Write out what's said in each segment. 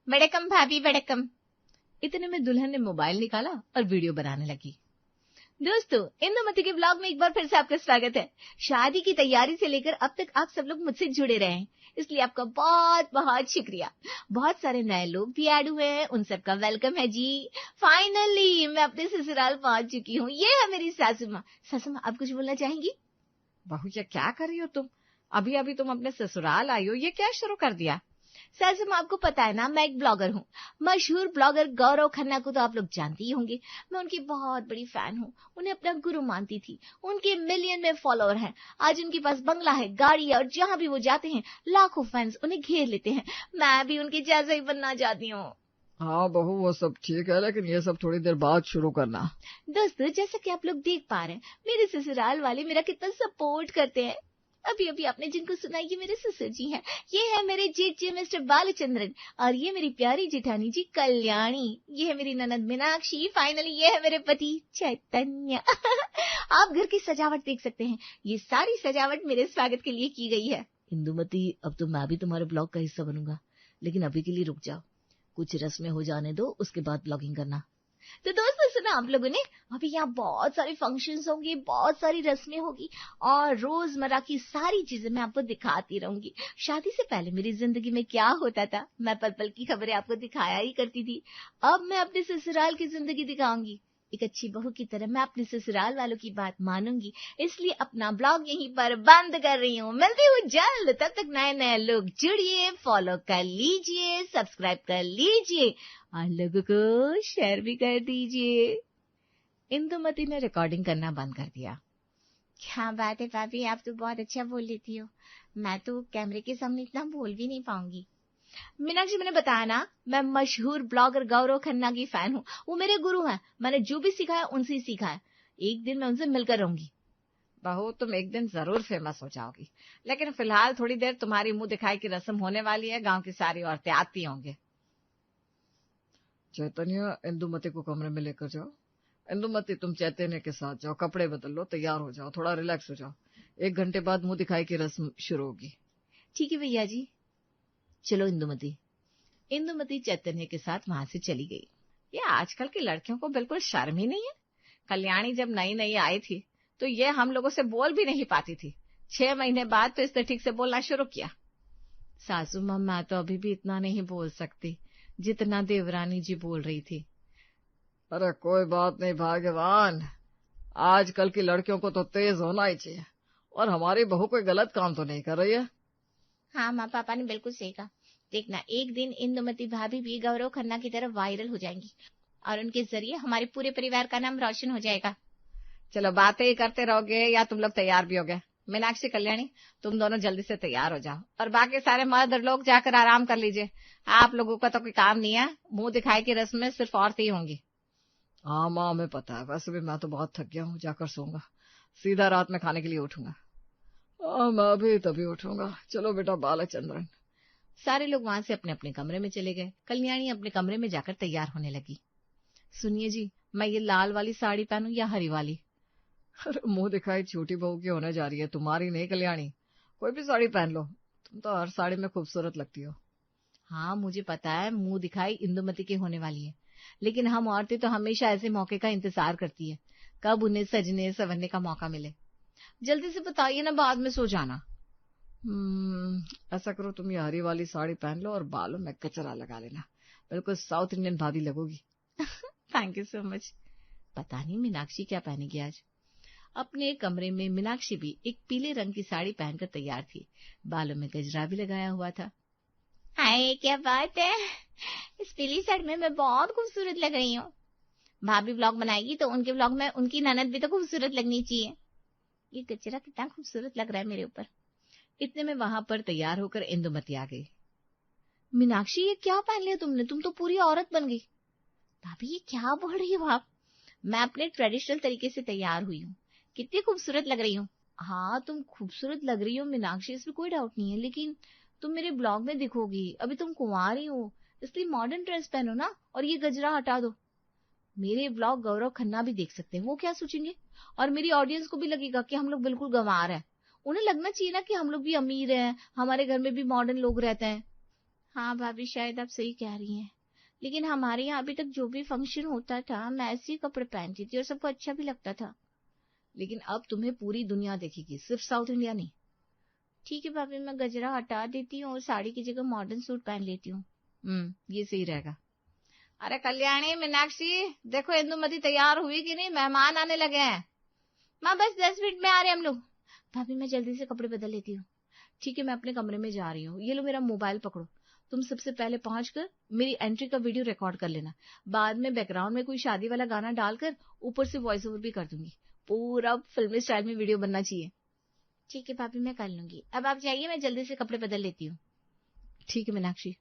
वड़कम भाभी वड़कम। इतने में दुल्हन ने मोबाइल निकाला और वीडियो बनाने लगी। दोस्तों, इंदुमती के ब्लॉग में एक बार फिर से आपका स्वागत है। शादी की तैयारी से लेकर अब तक आप सब लोग मुझसे जुड़े रहे हैं, इसलिए आपका बहुत बहुत शुक्रिया। बहुत सारे नए लोग भी ऐड हुए हैं, उन सबका वेलकम है जी। फाइनली मैं अपने ससुराल पहुंच चुकी हूँ। ये है मेरी सासू माँ। सासू माँ, आप कुछ बोलना चाहेंगी? बहू, ये क्या कर रही हो तुम? अभी अभी तुम अपने ससुराल आई हो, ये क्या शुरू कर दिया? सासू माँ, आपको पता है ना, मैं एक ब्लॉगर हूँ। मशहूर ब्लॉगर गौरव खन्ना को तो आप लोग जानते ही होंगे। मैं उनकी बहुत बड़ी फैन हूँ, उन्हें अपना गुरु मानती थी। उनके मिलियन में फॉलोअर हैं। आज उनके पास बंगला है, गाड़ी है, और जहाँ भी वो जाते हैं लाखों फैंस उन्हें घेर लेते हैं। मैं भी उनके जैसा ही बनना चाहती हूँ। हाँ बहू, वो सब ठीक है, लेकिन ये सब थोड़ी देर बाद शुरू करना। दोस्तों, जैसा कि आप लोग देख पा रहे हैं, मेरे ससुराल वाले मेरा कितना सपोर्ट करते हैं। अभी अभी आपने जिनको सुना, ये मेरे ससुर जी हैं। ये है मेरे जेठ जी मिस्टर बालचंद्रन, और ये मेरी प्यारी जेठानी जी कल्याणी। ये है मेरी ननद मीनाक्षी। फाइनली ये है मेरे पति चैतन्य। आप घर की सजावट देख सकते हैं। ये सारी सजावट मेरे स्वागत के लिए की गई है। इंदुमती, अब तो मैं भी तुम्हारे ब्लॉग का हिस्सा बनूंगा, लेकिन अभी के लिए रुक जाओ, कुछ रस्में हो जाने दो, उसके बाद ब्लॉगिंग करना। तो दोस्तों, सुना आप लोगों ने, अभी यहाँ बहुत सारे फंक्शंस होंगे, बहुत सारी रस्में होगी, और रोजमर्रा की सारी चीजें मैं आपको दिखाती रहूंगी। शादी से पहले मेरी जिंदगी में क्या होता था, मैं पल पल की खबरें आपको दिखाया ही करती थी। अब मैं अपने ससुराल की जिंदगी दिखाऊंगी। एक अच्छी बहू की तरह मैं अपने ससुराल वालों की बात मानूंगी, इसलिए अपना ब्लॉग यहीं पर बंद कर रही हूँ। मिलती हूँ जल्द, तब तक नए नए लोग जुड़िए, फॉलो कर लीजिए, सब्सक्राइब कर लीजिए, और लोगों को शेयर भी कर दीजिए। इंदुमती ने रिकॉर्डिंग करना बंद कर दिया। क्या बात है भाभी, आप तो बहुत अच्छा बोल लेती हो। मैं तो कैमरे के सामने इतना बोल भी नहीं पाऊंगी। मीनाक्षी, मैंने बताया ना, मैं मशहूर ब्लॉगर गौरव खन्ना की फैन हूँ। वो मेरे गुरु हैं। मैंने जो भी सीखा है उनसे ही सीखा है। एक दिन मैं उनसे मिलकर रहूंगी। बहू, तुम एक दिन जरूर फेमस हो जाओगी, लेकिन फिलहाल थोड़ी देर तुम्हारी मुंह दिखाई की रस्म होने वाली है। गांव की सारी औरतें आती होंगे। चैतन्य, इंदुमती को कमरे में लेकर जाओ। इंदुमती, तुम चैतन्य के साथ जाओ, कपड़े बदल लो, तैयार हो जाओ, थोड़ा रिलैक्स हो जाओ। 1 घंटे बाद मुंह दिखाई की रस्म शुरू होगी। ठीक है भैया जी। चलो इंदुमती। इंदुमती चैतन्य के साथ वहां से चली गई। ये आजकल की लड़कियों को बिल्कुल शर्म ही नहीं है। कल्याणी जब नई नई आई थी तो ये हम लोगों से बोल भी नहीं पाती थी। 6 महीने बाद तो इसने ठीक से बोलना शुरू किया। सासू माँ, मैं तो अभी भी इतना नहीं बोल सकती जितना देवरानी जी बोल रही थी। अरे कोई बात नहीं भाग्यवान, आजकल की लड़कियों को तो तेज होना ही चाहिए। और हमारी बहू कोई गलत काम तो नहीं कर रही है। हाँ माँ, पापा ने बिल्कुल सही कहा। देखना, एक दिन इंदुमती भाभी भी गौरव खन्ना की तरफ वायरल हो जाएंगी, और उनके जरिए हमारे पूरे परिवार का नाम रोशन हो जाएगा। चलो, बातें ही करते रहोगे या तुम लोग तैयार भी होगे? मीनाक्षी, कल्याणी, तुम दोनों जल्दी से तैयार हो जाओ, और बाकी सारे मर्द लोग जाकर आराम कर लीजिए। आप लोगों का तो कोई काम नहीं है। मुंह दिखाई की रस्म में सिर्फ औरतें ही होंगी। हाँ माँ, हमें पता है। वैसे भी मैं तो बहुत थक गया हूँ, जाकर सोऊंगा। सीधा रात में खाने के लिए उठूंगा। मैं भी तभी उठूंगा। चलो बेटा बालचंद्रन। सारे लोग वहां से अपने अपने कमरे में चले गए। कल्याणी अपने कमरे में जाकर तैयार होने लगी। सुनिए जी, मैं ये लाल वाली साड़ी पहनूं या हरी वाली? अरे मुंह दिखाई छोटी बहू की होने जा रही है, तुम्हारी नहीं कल्याणी। कोई भी साड़ी पहन लो, तुम तो हर साड़ी में खूबसूरत लगती हो। हाँ, मुझे पता है मुंह दिखाई इंदुमती की होने वाली है, लेकिन हम औरतें तो हमेशा ऐसे मौके का इंतजार करती है, कब उन्हें सजने संवरने का मौका मिले। जल्दी से बताइए ना, बाद में सो जाना। ऐसा करो, तुम ये हरी वाली साड़ी पहन लो और बालों में कचरा लगा लेना, बिल्कुल साउथ इंडियन भाभी लगोगी। Thank you so much. पता नहीं मीनाक्षी क्या पहनेगी आज। अपने कमरे में मीनाक्षी भी एक पीले रंग की साड़ी पहनकर तैयार थी। बालों में गजरा भी लगाया हुआ था। हाय, क्या बात है, इस पीली साड़ी में मैं बहुत खूबसूरत लग रही हूँ। भाभी व्लॉग बनाएगी तो उनके व्लॉग में उनकी ननद भी तो खूबसूरत लगनी चाहिए। ये गजरा कितना खूबसूरत लग रहा है मेरे ऊपर। इतने में वहां पर तैयार होकर इंदुमती आ गई। मीनाक्षी, ये क्या पहन लिया तुमने? तुम तो पूरी औरत बन गई। भाभी, ये क्या बोल रही हो आप? मैं अपने ट्रेडिशनल तरीके से तैयार हुई हूँ। कितनी खूबसूरत लग रही हूँ। हाँ, तुम खूबसूरत लग रही हो मीनाक्षी, इसमें कोई डाउट नहीं है, लेकिन तुम मेरे ब्लॉग में दिखोगी। अभी तुम कुंवारी हो, इसलिए मॉडर्न ड्रेस पहनो ना, और ये गजरा हटा दो। मेरे ब्लॉग गौरव खन्ना भी देख सकते हैं, वो क्या सोचेंगे? और मेरी ऑडियंस को भी लगेगा कि हम लोग बिल्कुल गंवार हैं। उन्हें लगना चाहिए ना कि हम लोग भी अमीर हैं, हमारे घर में भी मॉडर्न लोग रहते हैं। हाँ भाभी, शायद आप सही कह रही हैं, लेकिन हमारे यहाँ अभी तक जो भी फंक्शन होता था मैं ऐसे ही कपड़े पहनती थी और सबको अच्छा भी लगता था। लेकिन अब तुम्हें पूरी दुनिया देखेगी, सिर्फ साउथ इंडिया नहीं। ठीक है भाभी, मैं गजरा हटा देती हूँ और साड़ी की जगह मॉडर्न सूट पहन लेती हूँ। ये सही रहेगा। अरे कल्याणी, मीनाक्षी, देखो इंदुमती तैयार हुई कि नहीं, मेहमान आने लगे हैं। माँ बस 10 मिनट में आ रहे हम लोग। भाभी मैं जल्दी से कपड़े बदल लेती हूँ। ठीक है, मैं अपने कमरे में जा रही हूँ। ये लो मेरा मोबाइल पकड़ो। तुम सबसे पहले पहुंचकर मेरी एंट्री का वीडियो रिकॉर्ड कर लेना। बाद में बैकग्राउंड में कोई शादी वाला गाना डालकर ऊपर से वॉइस ओवर भी कर दूंगी। पूरा फिल्मी स्टाइल में वीडियो बनना चाहिए। ठीक है भाभी, मैं कर लूंगी। अब आप जाइए, मैं जल्दी से कपड़े बदल लेती हूँ। ठीक है मीनाक्षी।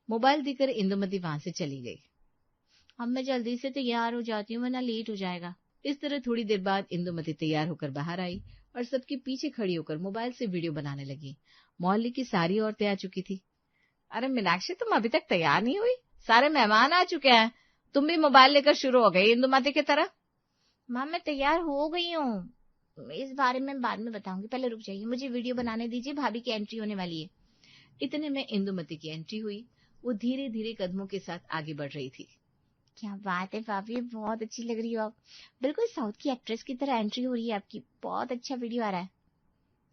मोबाइल देकर इंदुमती वहां से चली गई। अब मैं जल्दी से तैयार हो जाती हूँ वरना लेट हो जाएगा। इस तरह थोड़ी देर बाद इंदुमती तैयार होकर बाहर आई और सबके पीछे खड़ी होकर मोबाइल से वीडियो बनाने लगी। मोहल्ले की सारी औरतें आ चुकी थी। अरे मीनाक्षी, तुम अभी तक तैयार नहीं हुई? सारे मेहमान आ चुके हैं, तुम भी मोबाइल लेकर शुरू हो गई इंदुमती की तरह। माँ मैं तैयार हो गई हूँ, इस बारे में बाद में बताऊंगी, पहले रुक जाइए, मुझे वीडियो बनाने दीजिए, भाभी की एंट्री होने वाली है। इतने में इंदुमती की एंट्री हुई। वो धीरे धीरे कदमों के साथ आगे बढ़ रही थी। क्या बात है भाभी, बहुत अच्छी लग रही हो आप, बिल्कुल साउथ की एक्ट्रेस की तरह एंट्री हो रही है आपकी। बहुत अच्छा वीडियो आ रहा है।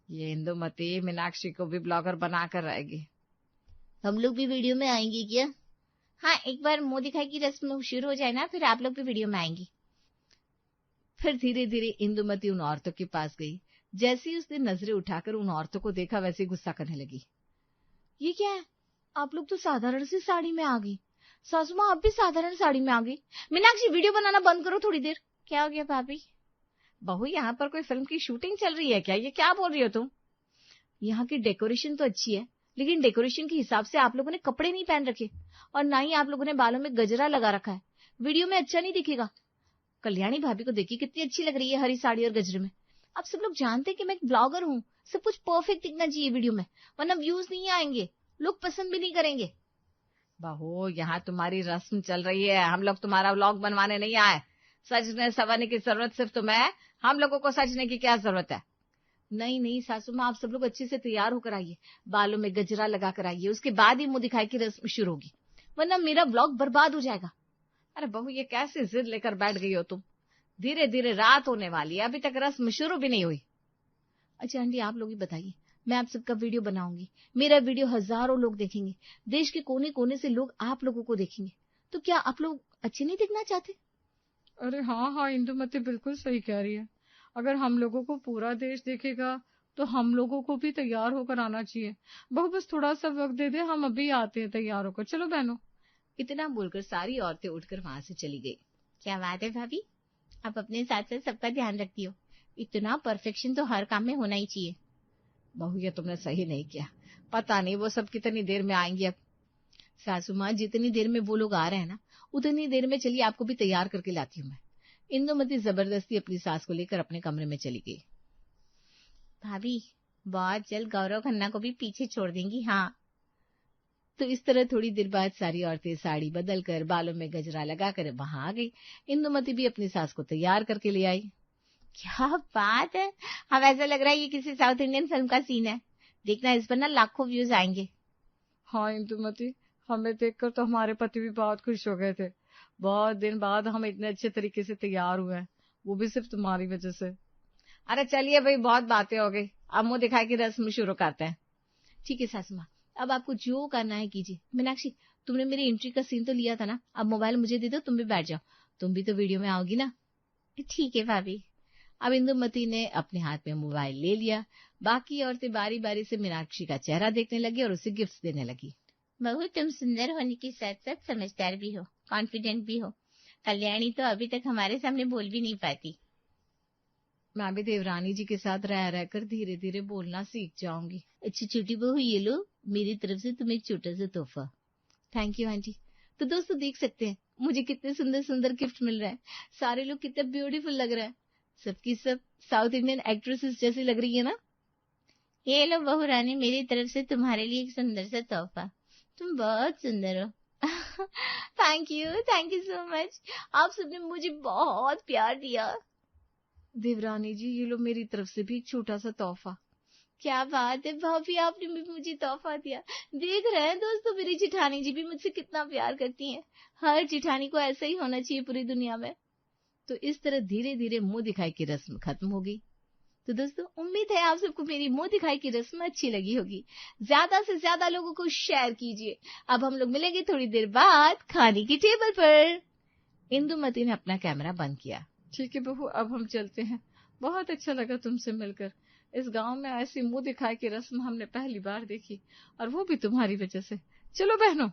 ये इंदुमती मीनाक्षी को भी ब्लॉगर बनाकर रहेगी। हम लोग भी वीडियो में आएंगे क्या? हाँ, एक बार मुंह दिखाई की रस्म शुरू हो जाए ना, फिर आप लोग भी वीडियो में आएंगी। फिर धीरे धीरे इंदुमती उन औरतों के पास गई। जैसे ही उसने नजरें उठाकर उन औरतों को देखा, वैसे गुस्सा करने लगी। ये क्या है, आप लोग तो साधारण सी साड़ी में आ गई। सासू माँ, आप भी साधारण साड़ी में आ गई। मीनाक्षी, वीडियो बनाना बंद करो थोड़ी देर। क्या हो गया भाभी? बहू, यहाँ पर कोई फिल्म की शूटिंग चल रही है क्या? ये क्या बोल रही हो तुम? यहाँ की डेकोरेशन तो अच्छी है, लेकिन डेकोरेशन के हिसाब से आप लोगों ने कपड़े नहीं पहन रखे और ना ही आप लोगों ने बालों में गजरा लगा रखा है। वीडियो में अच्छा नहीं दिखेगा। कल्याणी भाभी को देखिए, कितनी अच्छी लग रही है हरी साड़ी और गजरे में। आप सब लोग जानते हैं कि मैं एक ब्लॉगर हूँ, सब कुछ परफेक्ट दिखना चाहिए वीडियो में, वरना व्यूज नहीं आएंगे, लोग पसंद भी नहीं करेंगे। बहू, यहाँ तुम्हारी रस्म चल रही है, हम लोग तुम्हारा व्लॉग बनवाने नहीं आए। सजने संवरने की जरूरत सिर्फ तुम्हें है, हम लोगों को सजने की क्या जरूरत है? नहीं नहीं सासू माँ, आप सब लोग अच्छे से तैयार होकर आइए, बालों में गजरा लगा कर आइए, उसके बाद ही मुंह दिखाई की रस्म शुरू होगी, वरना मेरा व्लॉग बर्बाद हो जाएगा। अरे बहू, ये कैसे जिद लेकर बैठ गई हो तुम? धीरे धीरे रात होने वाली है, अभी तक रस्म शुरू भी नहीं हुई। अच्छा आंटी, आप लोग ही बताइए, मैं आप सबका वीडियो बनाऊंगी, मेरा वीडियो हजारों लोग देखेंगे, देश के कोने कोने से लोग आप लोगों को देखेंगे, तो क्या आप लोग अच्छे नहीं दिखना चाहते? अरे हाँ हाँ, इंदुमती बिल्कुल सही कह रही है। अगर हम लोगों को पूरा देश देखेगा तो हम लोगों को भी तैयार होकर आना चाहिए। बहू बस थोड़ा सा वक्त दे दे, हम अभी आते हैं तैयार होकर। चलो बहनों। इतना बोलकर सारी औरतें उठकर वहां से चली गई। क्या बात है भाभी, आप अपने साथ साथ सबका ध्यान रखती हो। इतना परफेक्शन तो हर काम में होना ही चाहिए। बहू, ये तुमने सही नहीं किया, पता नहीं वो सब कितनी देर में आएंगी। अब सासू माँ, जितनी देर में वो लोग आ रहे हैं ना, उतनी देर में चलिए आपको भी तैयार करके लाती हूँ मैं। इंदुमती जबरदस्ती अपनी सास को लेकर अपने कमरे में चली गई। भाभी, बहुत जल्द गौरव खन्ना को भी पीछे छोड़ देंगी। हाँ। तो इस तरह थोड़ी देर बाद सारी औरतें साड़ी बदल कर, बालों में गजरा लगाकर वहां आ गई। इंदुमती भी अपनी सास को तैयार करके ले आई। क्या बात है, अब ऐसा लग रहा है ये किसी साउथ इंडियन फिल्म का सीन है। देखना, इस पर ना लाखों व्यूज आएंगे। हाँ इंदुमती, हमें देखकर तो हमारे पति भी बहुत खुश हो गए थे। बहुत दिन बाद हम इतने अच्छे तरीके से तैयार हुए हैं, वो भी सिर्फ तुम्हारी वजह से। अरे चलिए भाई, बहुत बातें हो गई, अब मुंह दिखाई की रस्म शुरू करते हैं। ठीक है सासू माँ, अब आपको जो करना है कीजिए। मीनाक्षी, तुमने मेरी एंट्री का सीन तो लिया था ना, अब मोबाइल मुझे दे दो, तुम भी बैठ जाओ, तुम भी तो वीडियो में आओगी ना। ठीक है भाभी। अब इंदुमती ने अपने हाथ में मोबाइल ले लिया। बाकी औरतें बारी बारी से मीनाक्षी का चेहरा देखने लगी और उसे गिफ्ट देने लगी। बहू, तुम सुंदर होने के साथ साथ समझदार भी हो, कॉन्फिडेंट भी हो। कल्याणी तो अभी तक हमारे सामने बोल भी नहीं पाती। मैं भी देवरानी जी के साथ रह रहकर धीरे धीरे बोलना सीख जाऊंगी। अच्छी छोटी बहू, ये लो मेरी तरफ से तुम्हें एक छोटा सा तोहफा। Thank you aunty. तो दोस्तों देख सकते हैं मुझे कितने सुंदर सुंदर गिफ्ट मिल रहे हैं, सारे लोग कितने ब्यूटीफुल लग रहे हैं, सबकी सब साउथ इंडियन एक्ट्रेसेस जैसी लग रही है ना। ये लो बहू रानी, मेरी तरफ से तुम्हारे लिए एक सुंदर सा तोहफा, तुम बहुत सुंदर हो। थैंक यू सो मच, आप सबने मुझे बहुत प्यार दिया। देवरानी जी, ये लो मेरी तरफ से भी एक छोटा सा तोहफा। क्या बात है भाभी, आपने भी मुझे तोहफा दिया। देख रहे हैं दोस्तों, मेरी जिठानी जी भी मुझसे कितना प्यार करती हैं। हर जिठानी को ऐसा ही होना चाहिए पूरी दुनिया में। तो इस तरह धीरे धीरे मुंह दिखाई की रस्म खत्म हो गई। तो दोस्तों, उम्मीद है आप सबको मेरी मुंह दिखाई की रस्म अच्छी लगी होगी। ज्यादा से ज्यादा लोगों को शेयर कीजिए। अब हम लोग मिलेंगे थोड़ी देर बाद खाने की टेबल पर। इंदुमती ने अपना कैमरा बंद किया। ठीक है बहू, अब हम चलते हैं। बहुत अच्छा लगा तुमसे मिलकर। इस गांव में ऐसी मुंह दिखाई की रस्म हमने पहली बार देखी, और वो भी तुम्हारी वजह से। चलो बहनों।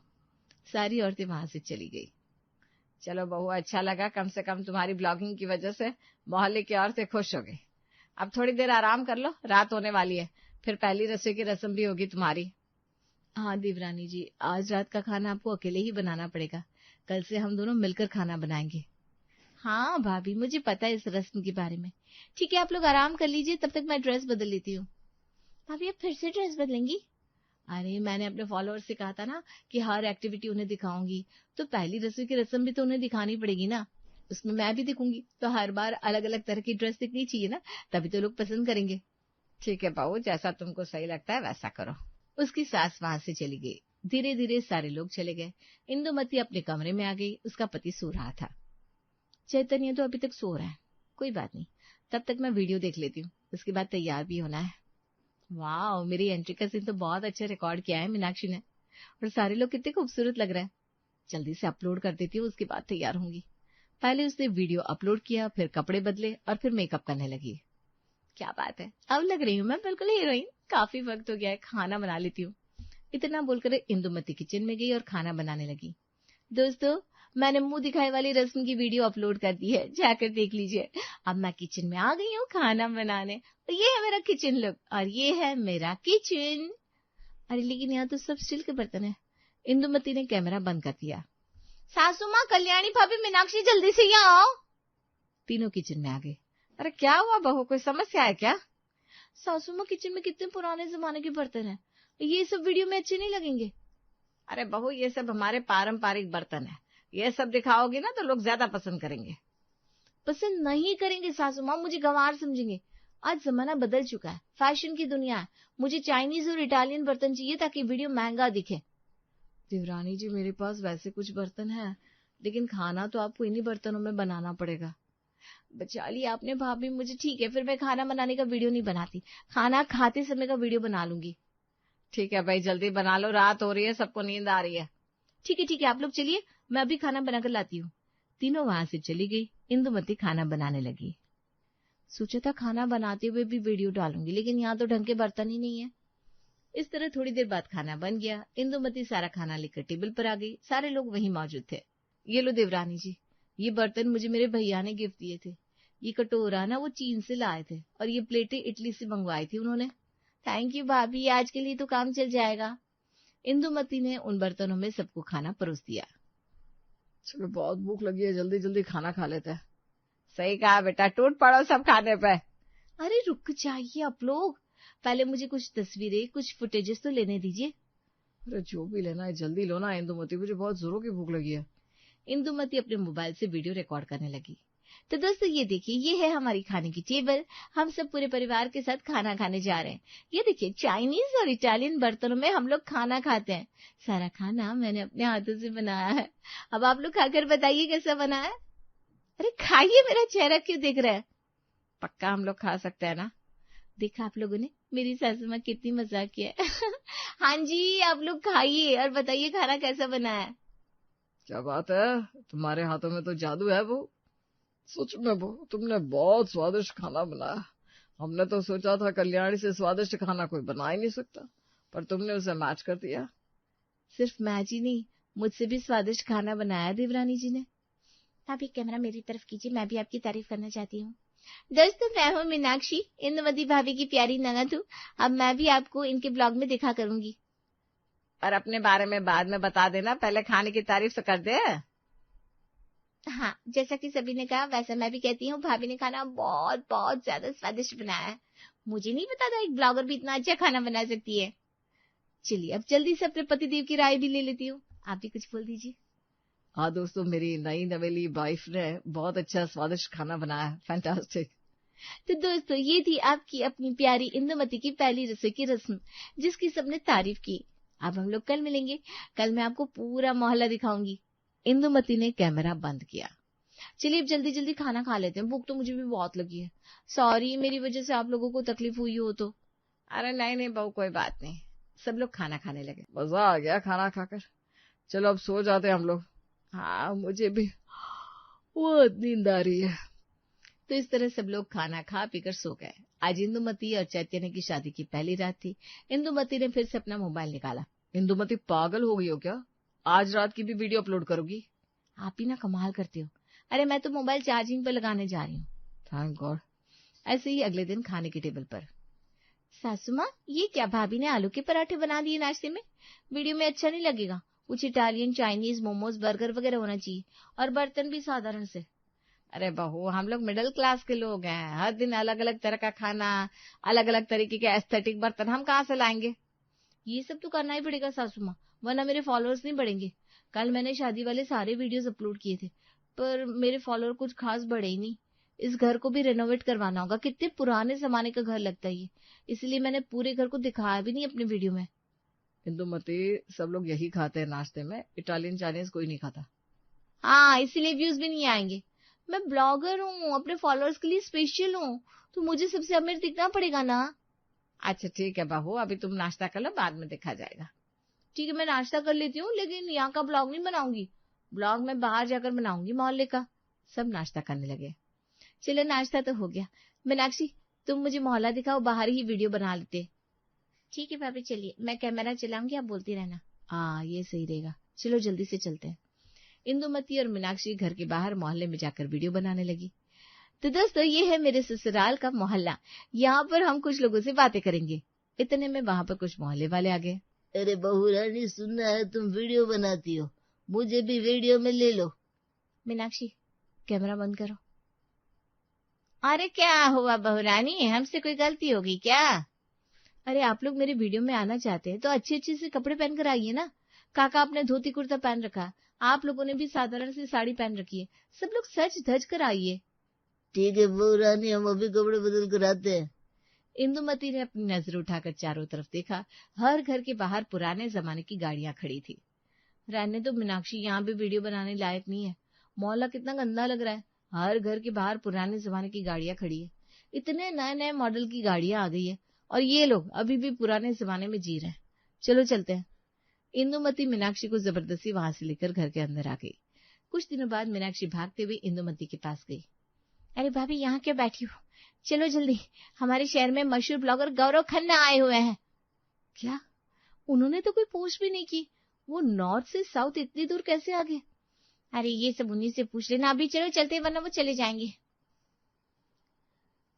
सारी औरतें वहां से चली गई। चलो बहू, अच्छा लगा, कम से कम तुम्हारी ब्लॉगिंग की वजह से मोहल्ले की औरतें खुश हो गई। अब थोड़ी देर आराम कर लो, रात होने वाली है, फिर पहली रसोई की रस्म भी होगी तुम्हारी। हाँ देवरानी जी, आज रात का खाना आपको अकेले ही बनाना पड़ेगा। कल से हम दोनों मिलकर खाना बनाएंगे। हाँ भाभी, मुझे पता है इस रस्म के बारे में। ठीक है, आप लोग आराम कर लीजिए, तब तक मैं ड्रेस बदल लेती हूँ। भाभी, आप फिर से ड्रेस बदलेंगी? अरे, मैंने अपने फॉलोअर्स से कहा था ना कि हर एक्टिविटी उन्हें दिखाऊंगी, तो पहली रसोई की रस्म भी तो उन्हें दिखानी पड़ेगी ना। उसमें मैं भी दिखूंगी, तो हर बार अलग अलग तरह की ड्रेस दिखनी चाहिए ना, तभी तो लोग पसंद करेंगे। ठीक है बहू, जैसा तुमको सही लगता है वैसा करो। उसकी सास वहां से चली गई। धीरे धीरे सारे लोग चले गए। इंदुमती अपने कमरे में आ गई। उसका पति सो रहा था। चैतन्य तो अभी तक सो रहा है। कोई बात नहीं, तब तक मैं वीडियो देख लेती हूँ, उसके बाद तैयार भी होना है। वाह, मेरी एंट्री का सीन तो बहुत अच्छा रिकॉर्ड किया है मीनाक्षी ने, और सारे लोग कितने खूबसूरत लग रहे हैं। जल्दी से अपलोड कर देती हूँ, उसके बाद तैयार होंगी। पहले उसने वीडियो अपलोड किया, फिर कपड़े बदले और फिर मेकअप करने लगी। क्या बात है, अब लग रही हूँ मैं बिल्कुल हीरोइन। काफी वक्त हो गया है, खाना बना लेती हूँ। इतना बोलकर इंदुमती किचन में गई और खाना बनाने लगी। दोस्तों, मैंने मुंह दिखाई वाली रस्म की वीडियो अपलोड कर दी है, जाकर देख लीजिए। अब मैं किचन में आ गई हूँ खाना बनाने। और ये है मेरा किचन लुक, और ये है मेरा किचन। अरे लेकिन यहाँ तो सब स्टील के बर्तन है। इंदुमती ने कैमरा बंद कर दिया। सासू माँ, कल्याणी भाभी, मीनाक्षी, जल्दी से यहाँ आओ। तीनों किचन में आ गए। अरे क्या हुआ बहू, कोई समस्या है क्या? सासू माँ, किचन में कितने पुराने जमाने के बर्तन हैं, ये सब वीडियो में अच्छे नहीं लगेंगे। अरे बहू, ये सब हमारे पारंपरिक बर्तन है, ये सब दिखाओगी ना तो लोग ज्यादा पसंद करेंगे। पसंद नहीं करेंगे सासू माँ, मुझे गंवार समझेंगे। आज जमाना बदल चुका है, फैशन की दुनिया है। मुझे चाइनीज और इटालियन बर्तन चाहिए ताकि वीडियो महंगा दिखे। देवरानी जी, मेरे पास वैसे कुछ बर्तन है, लेकिन खाना तो आपको इन्हीं बर्तनों में बनाना पड़ेगा। बचा ली आपने भाभी मुझे। ठीक है, फिर मैं खाना बनाने का वीडियो नहीं बनाती, खाना खाते समय का वीडियो बना लूंगी। ठीक है भाई, जल्दी बना लो, रात हो रही है, सबको नींद आ रही है। ठीक है, आप लोग चलिए, मैं अभी खाना बनाकर लाती हूँ। तीनों वहां से चली गई। इंदुमती खाना बनाने लगी। सोचा था खाना बनाते हुए भी वीडियो डालूंगी, लेकिन यहाँ तो ढंग के बर्तन ही नहीं है। इस तरह थोड़ी देर बाद खाना बन गया। इंदुमती सारा खाना लेकर टेबल पर आ गई। सारे लोग वहीं मौजूद थे। ये लो देवरानी जी, ये बर्तन मुझे मेरे भैया ने गिफ्ट दिए थे। ये कटोरा ना वो चीन से लाए थे, और ये प्लेटें इटली से मंगवाई थी उन्होंने। थैंक यू भाभी, आज के लिए तो काम चल जाएगा। इंदुमती ने उन बर्तनों में सबको खाना परोस दिया। चलो, बहुत भूख लगी है, जल्दी जल्दी खाना खा लेते हैं। सही कहा बेटा, टूट पड़ो सब खाने पे। अरे रुक जाइए आप लोग, पहले मुझे कुछ तस्वीरें, कुछ फुटेजेस तो लेने दीजिए। अरे जो भी लेना है जल्दी लो ना इंदुमती, मुझे बहुत जोरों की भूख लगी है। इंदुमती अपने मोबाइल से वीडियो रिकॉर्ड करने लगी। तो दोस्तों, ये देखिए, ये है हमारी खाने की टेबल। हम सब पूरे परिवार के साथ खाना खाने जा रहे हैं। ये देखिए, चाइनीज और इटालियन बर्तनों में हम लोग खाना खाते हैं। सारा खाना मैंने अपने हाथों से बनाया है। अब आप लोग खाकर बताइए कैसा बना है। अरे खाइए, मेरा चेहरा क्यों देख रहा है। पक्का हम लोग खा सकते हैं ना? देखा आप लोगों ने, मेरी सासू माँ कितनी मजाक किया है। हाँ जी, आप लोग खाइए और बताइए खाना कैसा बना है। क्या बात है, तुम्हारे हाथों में तो जादू है वो। सच में वो, तुमने बहुत स्वादिष्ट खाना बनाया। हमने तो सोचा था कल्याणी से स्वादिष्ट खाना कोई बना ही नहीं सकता, पर तुमने उसे मैच कर दिया। सिर्फ मैच ही नहीं, मुझसे भी स्वादिष्ट खाना बनाया देवरानी जी ने। आप एक कैमरा मेरी तरफ कीजिए, मैं भी आपकी तारीफ करना चाहती हूँ। दोस्तों, मैं हूँ मीनाक्षी, इंदुमती भाभी की प्यारी ननद हूँ। अब मैं भी आपको इनके ब्लॉग में दिखा करूंगी। पर अपने बारे में बाद में बता देना, पहले खाने की तारीफ तो कर दे। हाँ, जैसा कि सभी ने कहा वैसा मैं भी कहती हूँ, भाभी ने खाना बहुत बहुत ज्यादा स्वादिष्ट बनाया है। मुझे नहीं पता था एक ब्लॉगर भी इतना अच्छा खाना बना सकती है। चलिए, अब जल्दी से अपने पतिदेव की राय भी ले लेती हूँ। आप भी कुछ बोल दीजिए। हाँ दोस्तों, मेरी नई नवेली वाइफ ने बहुत अच्छा स्वादिष्ट खाना बनाया है, फैंटास्टिक। तो दोस्तों, ये थी आपकी अपनी प्यारी इंदुमती की पहली रसोई की रस्म, जिसकी सबने तारीफ की। अब हम लोग कल मिलेंगे। कल मैं आपको पूरा मोहल्ला दिखाऊंगी। इंदुमती ने कैमरा बंद किया। चलिए अब जल्दी जल्दी खाना खा लेते हैं, भूख तो मुझे भी बहुत लगी है। सॉरी मेरी वजह से आप लोगों को तकलीफ हुई हो तो। अरे नहीं नहीं बहू, कोई बात नहीं। सब लोग खाना खाने लगे। मजा आ गया खाना खाकर। चलो अब सो जाते हैं हम लोग। हाँ, मुझे भी बहुत नींद आ रही है। तो इस तरह सब लोग खाना खा पीकर सो गए। आज इंदुमती और चैतन्य की शादी की पहली रात थी। इंदुमती ने फिर से अपना मोबाइल निकाला। इंदुमती पागल हो गई हो क्या? आज रात की भी वीडियो अपलोड करोगी? आप ही ना कमाल करते हो। अरे मैं तो मोबाइल चार्जिंग पर लगाने जा रही हूँ। Thank God. ऐसे ही अगले दिन खाने की टेबल पर, सासू माँ ये क्या, भाभी ने आलू के पराठे बना दिए नाश्ते में। वीडियो में अच्छा नहीं लगेगा। कुछ इटालियन, चाइनीज, मोमोज, बर्गर वगैरह होना चाहिए, और बर्तन भी साधारण से। अरे बहू, हम लोग मिडिल क्लास के लोग हैं। हर दिन अलग अलग तरह का खाना, अलग अलग तरीके के एस्थेटिक बर्तन हम कहाँ से लाएंगे? ये सब तो करना ही पड़ेगा सासू माँ, वरना मेरे फॉलोअर्स नहीं बढ़ेंगे। कल मैंने शादी वाले सारे वीडियोस अपलोड किए थे, पर मेरे फॉलोअर कुछ खास बढ़े ही नहीं। इस घर को भी रेनोवेट करवाना होगा। कितने पुराने जमाने का घर लगता है ये, इसलिए मैंने पूरे घर को दिखाया भी नहीं अपने वीडियो में। इंदुमती, सब लोग यही खाते हैं नाश्ते में, इटालियन चाइनीज कोई नहीं खाता। हाँ, इसीलिए व्यूज भी नहीं आएंगे। मैं ब्लॉगर हूँ, अपने फॉलोअर्स के लिए स्पेशल हूँ, तो मुझे सबसे अमीर दिखना पड़ेगा ना। अच्छा ठीक है बहू, अभी तुम नाश्ता कर लो, बाद में देखा जाएगा। ठीक है, मैं नाश्ता कर लेती हूँ, लेकिन यहाँ का ब्लॉग नहीं बनाऊंगी। ब्लॉग मैं बाहर जाकर बनाऊंगी, मोहल्ले का। सब नाश्ता करने लगे। चलो नाश्ता तो हो गया। मीनाक्षी, तुम मुझे मोहल्ला दिखाओ, बाहर ही वीडियो बना लेते। ठीक है भाभी, चलिए मैं कैमरा चलाऊंगी, आप बोलती रहना। हाँ, ये सही रहेगा। चलो जल्दी से चलते हैं। इंदुमती और मीनाक्षी घर के बाहर मोहल्ले में जाकर वीडियो बनाने लगी। तो दोस्तों, ये है मेरे ससुराल का मोहल्ला। यहाँ पर हम कुछ लोगों से बातें करेंगे। इतने में वहां पर कुछ मोहल्ले वाले आ गए। अरे बहू रानी, सुनना है तुम वीडियो बनाती हो, मुझे भी वीडियो में ले लो। मीनाक्षी, कैमरा बंद करो। अरे क्या हुआ बहू रानी, हमसे कोई गलती होगी क्या? अरे आप लोग मेरे वीडियो में आना चाहते हैं तो अच्छे अच्छे से कपड़े पहन कर आइए ना। काका आपने धोती कुर्ता पहन रखा, आप लोगों ने भी साधारण सी साड़ी पहन रखी है। सब लोग सच धज कर आइए। ठीक है बहू रानी, हम अभी कपड़े बदल कर आते हैं। इंदुमती ने अपनी नजर उठाकर चारों तरफ देखा। हर घर के बाहर पुराने जमाने की गाड़ियां खड़ी थी। रहने तो मीनाक्षी, यहाँ भी वीडियो बनाने लायक नहीं है। मोहल्ला कितना गंदा लग रहा है। हर घर के बाहर पुराने जमाने की गाड़ियां खड़ी है। इतने नए नए मॉडल की गाड़ियां आ गई है, और ये लोग अभी भी पुराने जमाने में जी रहे हैं। चलो चलते हैं। इंदुमती मीनाक्षी को जबरदस्ती वहां से लेकर घर के अंदर आ गई। कुछ दिनों बाद मीनाक्षी भागते हुए इंदुमती के पास गई। अरे भाभी, यहाँ क्यों बैठी हो? चलो जल्दी, हमारे शहर में मशहूर ब्लॉगर गौरव खन्ना आए हुए हैं। क्या? उन्होंने तो कोई पोस्ट भी नहीं की। वो नॉर्थ से साउथ इतनी दूर कैसे आ गए? अरे ये सब उन्हीं से पूछ लेना। अभी चलो चलते, वरना वो चले जाएंगे।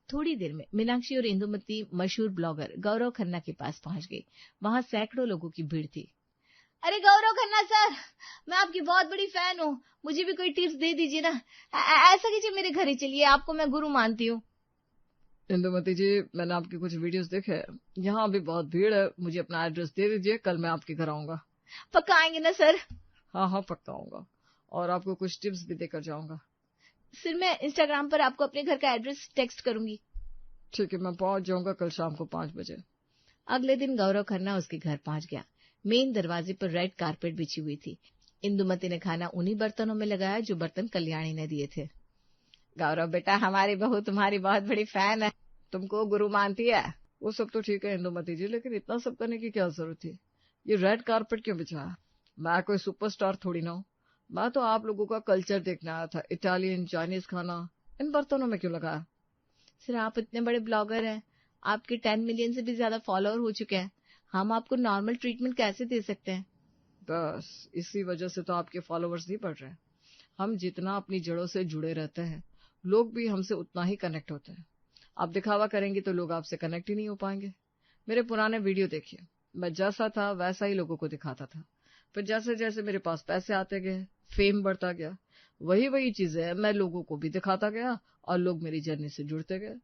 थोड़ी देर में मीनाक्षी और इंदुमती मशहूर ब्लॉगर गौरव खन्ना के पास पहुंच गई। वहां सैकड़ों लोगों की भीड़ थी। अरे गौरव खन्ना सर, मैं आपकी बहुत बड़ी फैन हूँ, मुझे भी कोई टिप्स दे दीजिए ना। ऐसा कीजिए, मेरे घर ही चलिए, आपको मैं गुरु मानती हूँ। इंदुमती जी, मैंने आपके कुछ वीडियोस देखे हैं। यहाँ अभी बहुत भीड़ है, मुझे अपना एड्रेस दे दीजिए, कल मैं आपके घर आऊंगा। पक्का आएंगे ना सर? हाँ पक्का आऊंगा, और आपको कुछ टिप्स भी देकर जाऊंगा। सर मैं इंस्टाग्राम पर आपको अपने घर का एड्रेस टेक्स्ट करूंगी। ठीक है, मैं पहुंच जाऊंगा कल शाम को 5 बजे। अगले दिन गौरव खन्ना उसके घर पहुंच गया। मेन दरवाजे पर रेड कारपेट बिछी हुई थी। इंदुमती ने खाना उन्हीं बर्तनों में लगाया जो बर्तन कल्याणी ने दिए थे। गौरव बेटा, हमारी बहू तुम्हारी बहुत बड़ी फैन है, तुमको गुरु मानती है। वो सब तो ठीक है इंदुमती जी, लेकिन इतना सब करने की क्या जरूरत थी? ये रेड कारपेट क्यों बिछाया? मैं कोई सुपरस्टार थोड़ी ना हूँ। मैं तो आप लोगों का कल्चर देखने आया था। इटालियन, चाइनीज खाना इन बर्तनों में क्यों लगाया? सर आप इतने बड़े ब्लॉगर हैं, आपके 10 मिलियन से भी ज्यादा फॉलोअर हो चुके हैं, हम आपको नॉर्मल ट्रीटमेंट कैसे दे सकते हैं? बस इसी वजह से तो आपके फॉलोअर्स नहीं बढ़ रहे हैं। हम जितना अपनी जड़ों से जुड़े रहते हैं, लोग भी हमसे उतना ही कनेक्ट होते हैं। आप दिखावा करेंगे तो लोग आपसे कनेक्ट ही नहीं हो पाएंगे। मेरे पुराने वीडियो देखिए, मैं जैसा था वैसा ही लोगों को दिखाता था। फिर जैसे जैसे मेरे पास पैसे आते गए, फेम बढ़ता गया, वही चीजें मैं लोगों को भी दिखाता गया और लोग मेरी जर्नी से जुड़ते गए।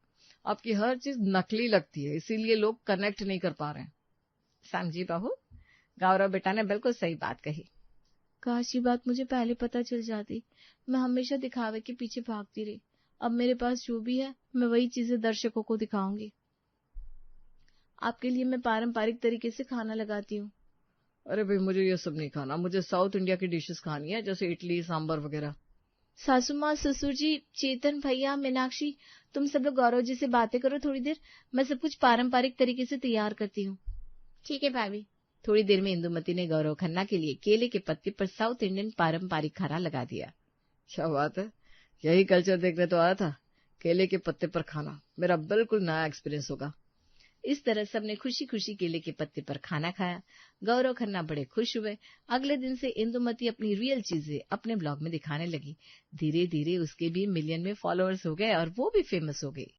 आपकी हर चीज नकली लगती है, इसीलिए लोग कनेक्ट नहीं कर पा रहे हैं। समझी बहू, गौरव बेटा ने बिल्कुल सही बात कही। काश ये बात मुझे पहले पता चल जाती, मैं हमेशा दिखावे के पीछे भागती रही। अब मेरे पास जो भी है मैं वही चीजें दर्शकों को दिखाऊंगी। आपके लिए मैं पारंपरिक तरीके से खाना लगाती हूँ। अरे भाई मुझे ये सब नहीं खाना, मुझे साउथ इंडिया की डिशेस खानी है, जैसे इडली सांबर वगैरह। सासू माँ, ससुर जी, चेतन भैया, मीनाक्षी, तुम सब लोग गौरव जी से बातें करो थोड़ी देर, मैं सब कुछ पारंपरिक तरीके से तैयार करती हूँ। ठीक है भाभी। थोड़ी देर में इंदुमती ने गौरव खन्ना के लिए केले के पत्ते पर साउथ इंडियन पारंपरिक खाना लगा दिया। क्या बात है, यही कल्चर देखने तो आया था, केले के पत्ते पर खाना। मेरा बिल्कुल नया एक्सपीरियंस होगा। इस तरह सबने खुशी खुशी केले के पत्ते पर खाना खाया। गौरव खन्ना बड़े खुश हुए। अगले दिन से इंदुमती अपनी रियल चीजें अपने ब्लॉग में दिखाने लगी। धीरे धीरे उसके भी मिलियन में फॉलोअर्स हो गए और वो भी फेमस हो गई।